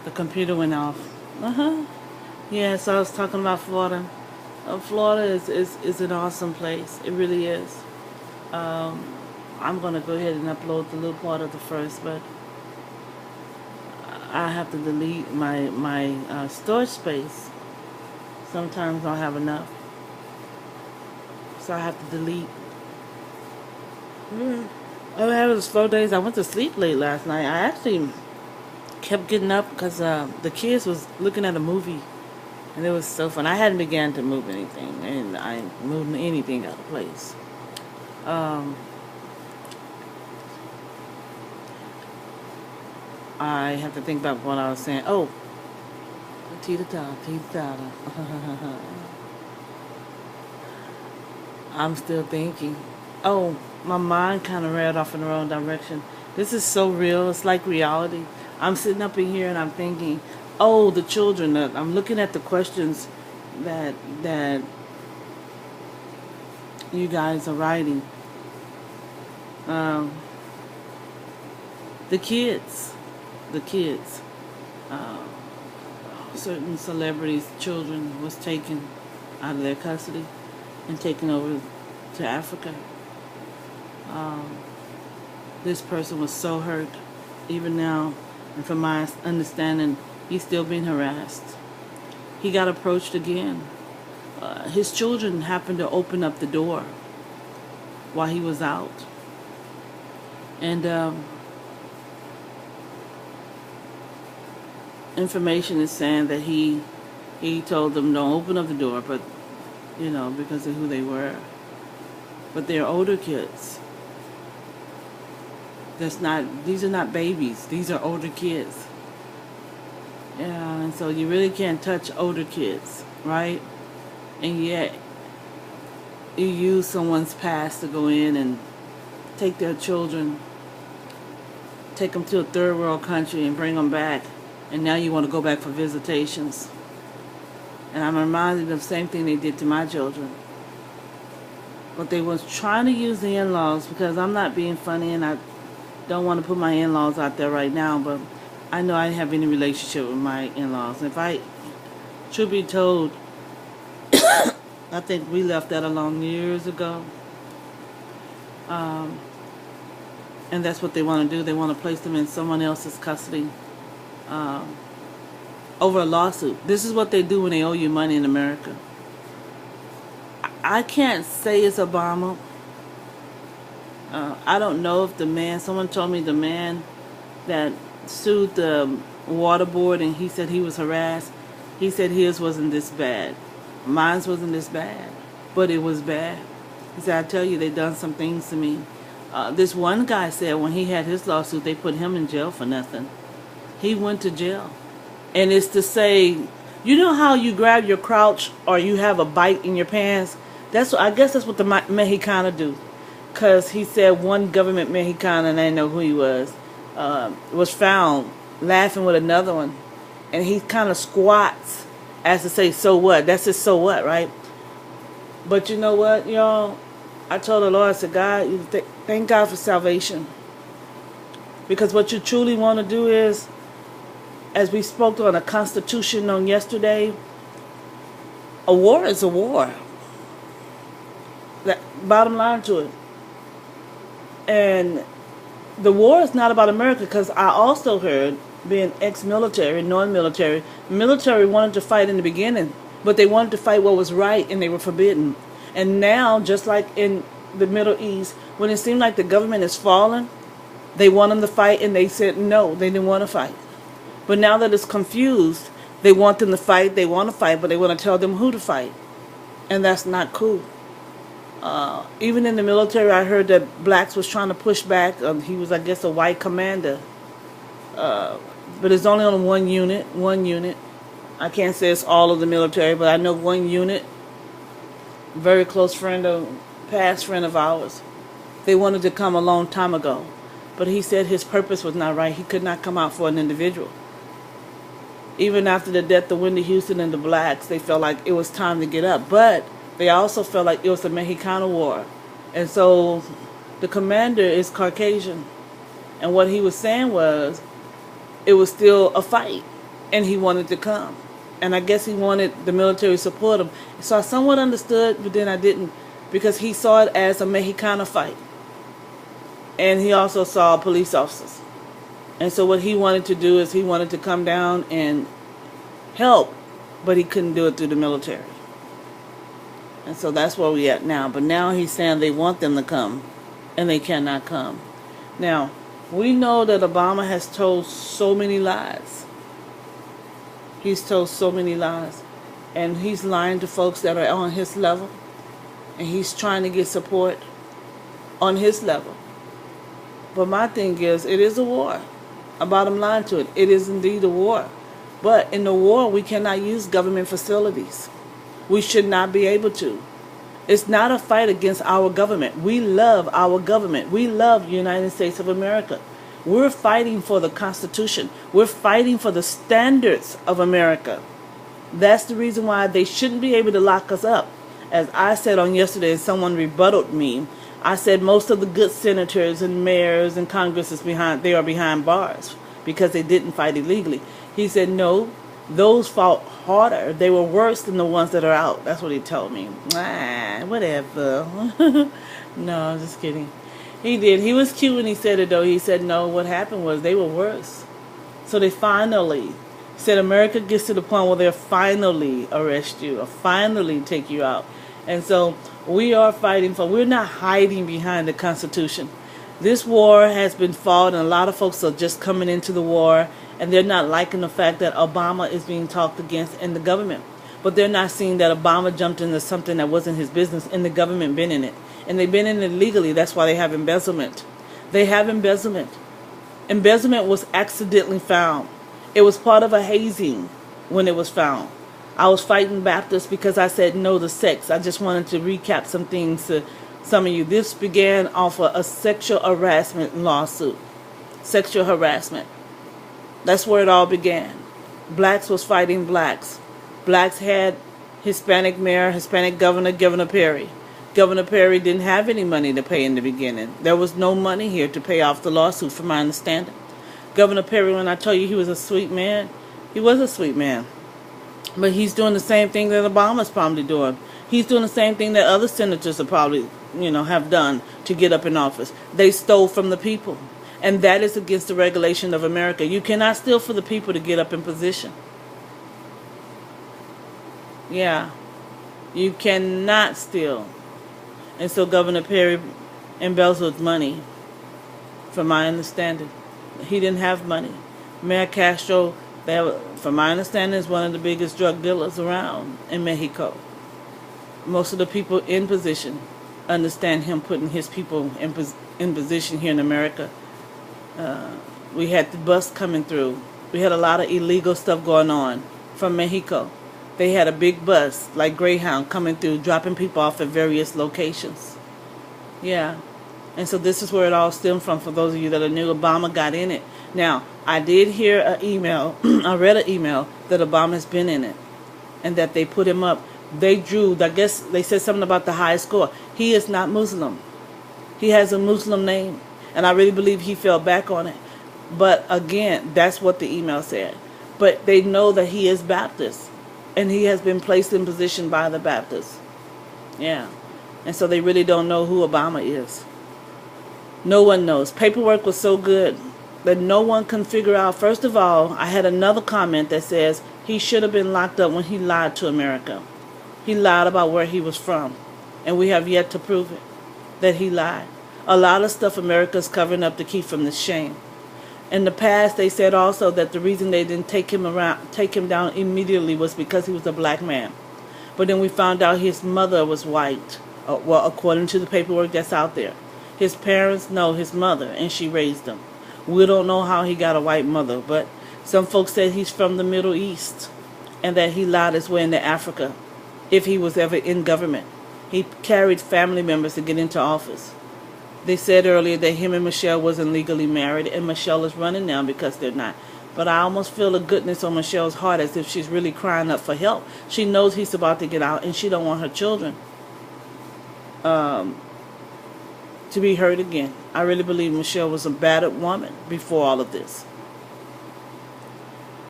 The computer went off. Yeah, so I was talking about Florida. Florida is an awesome place. It really is. I'm going to go ahead and upload the little part of the first, but I have to delete my storage space. Sometimes I don't have enough. So I have to delete. I'm having slow days. I went to sleep late last night. I actually kept getting up because the kids was looking at a movie, and it was so fun. I hadn't began to move anything, and I ain't moving anything out of place. I have to think about what I was saying. Oh, teeter-totter, teeter-totter. I'm still thinking. Oh, my mind kind of read off in the wrong direction. This is so real. It's like reality. I'm sitting up in here and I'm thinking, oh, the children. I'm looking at the questions that you guys are writing. The kids. Certain celebrities' children was taken out of their custody and taken over to Africa. This person was so hurt. Even now, and from my understanding, he's still being harassed. He got approached again. His children happened to open up the door while he was out. And information is saying that he told them don't open up the door, but because of who they were. But they're older kids. These are not babies. These are older kids. Yeah, and so you really can't touch older kids, right? And yet you use someone's past to go in and take their children, take them to a third world country and bring them back. And now you want to go back for visitations. And I'm reminded of the same thing they did to my children. But they was trying to use the in-laws, because I'm not being funny and I don't want to put my in-laws out there right now, but I know I didn't have any relationship with my in-laws. If I should be told, I think we left that alone years ago. And that's what they want to do. They want to place them in someone else's custody over a lawsuit. This is what they do when they owe you money in America. I can't say it's Obama. I don't know if the man, someone told me the man that sued the water board and he said he was harassed, he said his wasn't this bad. Mine wasn't this bad, but it was bad. He said, I tell you, they done some things to me. This one guy said when he had his lawsuit, they put him in jail for nothing. He went to jail. And it's to say, you know how you grab your crotch or you have a bite in your pants? I guess that's what the Mexicana do. Because he said one government Mexicana, and I didn't know who he was found laughing with another one. And he kind of squats as to say, so what? That's just so what, right? But you know what, y'all? I told the Lord, I said, God, thank God for salvation. Because what you truly want to do is, as we spoke on the Constitution on yesterday, a war is a war. That bottom line to it. And the war is not about America, because I also heard, being ex-military, non-military, military wanted to fight in the beginning, but they wanted to fight what was right, and they were forbidden. And now, just like in the Middle East, when it seemed like the government is falling, they want them to fight, and they said no, they didn't want to fight. But now that it's confused, they want them to fight, they want to fight, but they want to tell them who to fight. And that's not cool. Even in the military, I heard that blacks was trying to push back. He was, I guess, a white commander. But it's only on one unit. I can't say it's all of the military, but I know one unit. Very close past friend of ours. They wanted to come a long time ago. But he said his purpose was not right. He could not come out for an individual. Even after the death of Wendy Houston and the blacks, they felt like it was time to get up. But they also felt like it was the Mexicana war. And so the commander is Caucasian. And what he was saying was, it was still a fight. and he wanted to come. And I guess he wanted the military to support him. So I somewhat understood, but then I didn't, because he saw it as a Mexicana fight. And he also saw police officers. And so what he wanted to do is he wanted to come down and help, but he couldn't do it through the military. And so that's where we're at now. But now he's saying they want them to come, and they cannot come. Now, we know that Obama has told so many lies. He's told so many lies. And he's lying to folks that are on his level. And he's trying to get support on his level. But my thing is, it is a war. About him lying to it. It is indeed a war. But in the war, we cannot use government facilities. We should not be able to. It's not a fight against our government. We love our government. We love the United States of America. We're fighting for the Constitution. We're fighting for the standards of America. That's the reason why they shouldn't be able to lock us up. As I said on yesterday, and someone rebutted me, I said most of the good senators and mayors and Congress they are behind bars because they didn't fight illegally. He said, no, those fought harder. They were worse than the ones that are out. That's what he told me. Whatever. No, I'm just kidding. He did. He was cute when he said it, though. He said, no, what happened was they were worse. So they finally said America gets to the point where they'll finally arrest you or finally take you out. And so we are fighting we're not hiding behind the Constitution. This war has been fought, and a lot of folks are just coming into the war, and they're not liking the fact that Obama is being talked against in the government. But they're not seeing that Obama jumped into something that wasn't his business, and the government been in it. And they've been in it legally. That's why they have embezzlement. They have embezzlement. Embezzlement was accidentally found. It was part of a hazing when it was found. I was fighting Baptists because I said no to sex. I just wanted to recap some things to some of you. This began off of a sexual harassment lawsuit. Sexual harassment. That's where it all began. Blacks was fighting blacks. Blacks had Hispanic mayor, Hispanic governor, Governor Perry. Governor Perry didn't have any money to pay in the beginning. There was no money here to pay off the lawsuit, from my understanding. Governor Perry, when I tell you he was a sweet man, he was a sweet man. But he's doing the same thing that Obama's probably doing. He's doing the same thing that other senators are probably, have done to get up in office. They stole from the people. And that is against the regulation of America. You cannot steal from the people to get up in position. Yeah. You cannot steal. And so Governor Perry embezzled money, from my understanding. He didn't have money. Mayor Castro, from my understanding, is one of the biggest drug dealers around in Mexico. Most of the people in position understand him putting his people in position here in America. We had the bus coming through. We had a lot of illegal stuff going on from Mexico. They had a big bus, like Greyhound, coming through, dropping people off at various locations. Yeah. And so this is where it all stemmed from, for those of you that are new. Obama got in it. Now, I did hear an email, I read an email that Obama's been in it, and that they put him up. They drew, I guess they said something about the high score. He is not Muslim. He has a Muslim name, and I really believe he fell back on it. But again, that's what the email said. But they know that he is Baptist, and he has been placed in position by the Baptists. Yeah. And so they really don't know who Obama is. No one knows. Paperwork was so good that no one can figure out. First of all, I had another comment that says he should have been locked up when he lied to America. He lied about where he was from, and we have yet to prove it, that he lied. A lot of stuff America's covering up to keep from the shame. In the past, they said also that the reason they didn't take him down immediately was because he was a black man. But then we found out his mother was white. Well, according to the paperwork that's out there. His parents know his mother, and she raised him. We don't know how he got a white mother, but some folks said he's from the Middle East, and that he lied his way into Africa if he was ever in government. He carried family members to get into office. They said earlier that him and Michelle wasn't legally married, and Michelle is running now because they're not. But I almost feel the goodness on Michelle's heart, as if she's really crying up for help. She knows he's about to get out, and she don't want her children to be hurt again. I really believe Michelle was a battered woman before all of this.